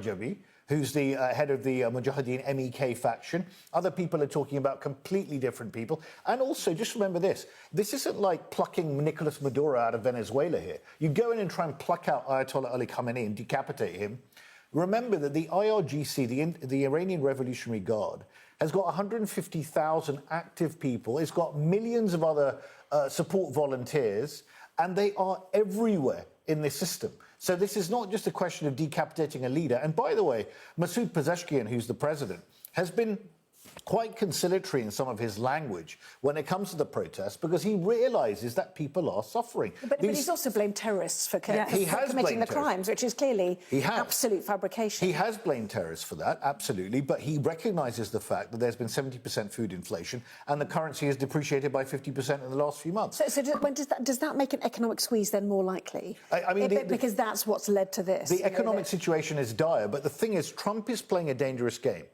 Rajavi, who's the head of the Mujahideen MEK faction. Other people are talking about completely different people. And also, just remember this. This isn't like plucking Nicolas Maduro out of Venezuela here. You go in and try and pluck out Ayatollah Ali Khamenei and decapitate him. Remember that the IRGC, the Iranian Revolutionary Guard, has got 150,000 active people. It's got millions of other support volunteers, and they are everywhere in this system. So this is not just a question of decapitating a leader. And by the way, Masoud Pezeshkian, who's the president, has been quite conciliatory in some of his language when it comes to the protests, because he realises that people are suffering. But he's also blamed terrorists for committing the crimes, which is clearly absolute fabrication. He has blamed terrorists for that, absolutely, but he recognises the fact that there's been 70% food inflation and the currency has depreciated by 50% in the last few months. So does that make an economic squeeze then more likely? I mean, because that's what's led to this. The economic situation is dire, but the thing is, Trump is playing a dangerous game.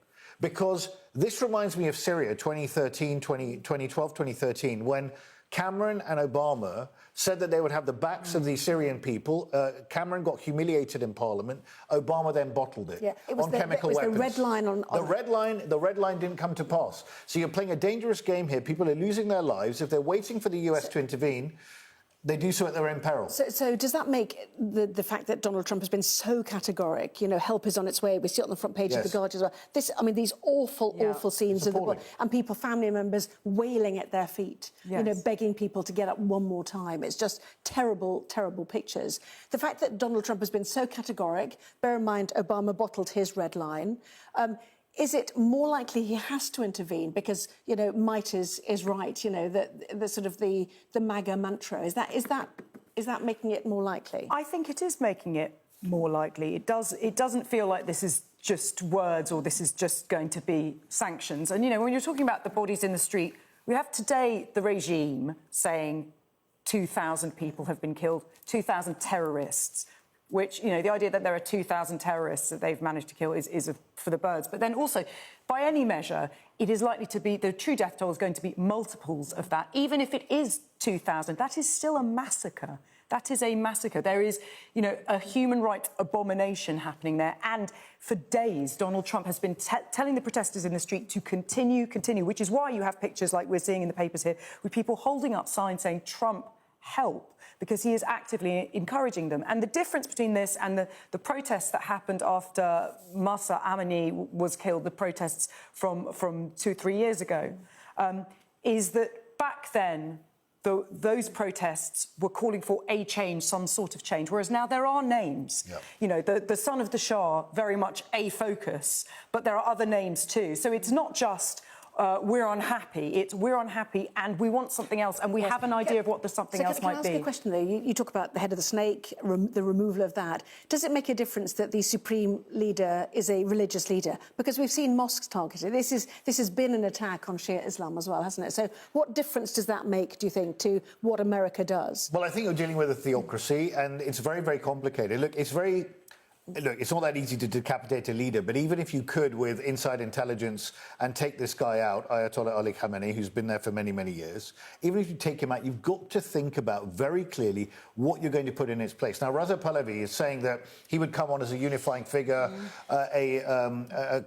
Because this reminds me of Syria 2012, 2013, when Cameron and Obama said that they would have the backs of the Syrian people. Cameron got humiliated in Parliament. Obama then bottled it on chemical weapons. The red line on the red line didn't come to pass. So you're playing a dangerous game here. People are losing their lives. If they're waiting for the US to intervene, they do so at their own peril. So does that make the fact that Donald Trump has been so categoric, you know, help is on its way, we see it on the front page of The Guardian as well. I mean, these awful scenes of and people, family members, wailing at their feet, you know, begging people to get up one more time. It's just terrible, terrible pictures. The fact that Donald Trump has been so categoric, bear in mind Obama bottled his red line, is it more likely he has to intervene because, you know, might is right, you know, the sort of the MAGA mantra? Is that making it more likely? I think it is making it more likely. It doesn't feel like this is just words or this is just going to be sanctions. And, you know, when you're talking about the bodies in the street, we have today the regime saying 2,000 people have been killed, 2,000 terrorists, which, you know, the idea that there are 2,000 terrorists that they've managed to kill is for the birds. But then also, by any measure, it is likely to be, the true death toll is going to be multiples of that. Even if it is 2,000, that is still a massacre. That is a massacre. There is, you know, a human rights abomination happening there. And for days, Donald Trump has been telling the protesters in the street to continue, which is why you have pictures like we're seeing in the papers here, with people holding up signs saying, Trump, help, because he is actively encouraging them. And the difference between this and the protests that happened after Mahsa Amini was killed, the protests from 2 or 3 years ago, is that back then, those protests were calling for a change, some sort of change, whereas now there are names. You know, the son of the Shah, very much a focus, but there are other names too. So it's not just we're unhappy. It's we're unhappy and we want something else, and we have an idea of what the something else might be. Can I ask you a question, though? You talk about the head of the snake, the removal of that. Does it make a difference that the supreme leader is a religious leader? Because we've seen mosques targeted. This has been an attack on Shia Islam as well, hasn't it? So what difference does that make, do you think, to what America does? Well, I think you're dealing with a theocracy, and it's very, very complicated. Look, it's not that easy to decapitate a leader, but even if you could, with inside intelligence, and take this guy out, Ayatollah Ali Khamenei, who's been there for many, many years, even if you take him out, you've got to think about very clearly what you're going to put in its place. Now, Reza Pahlavi is saying that he would come on as a unifying figure, a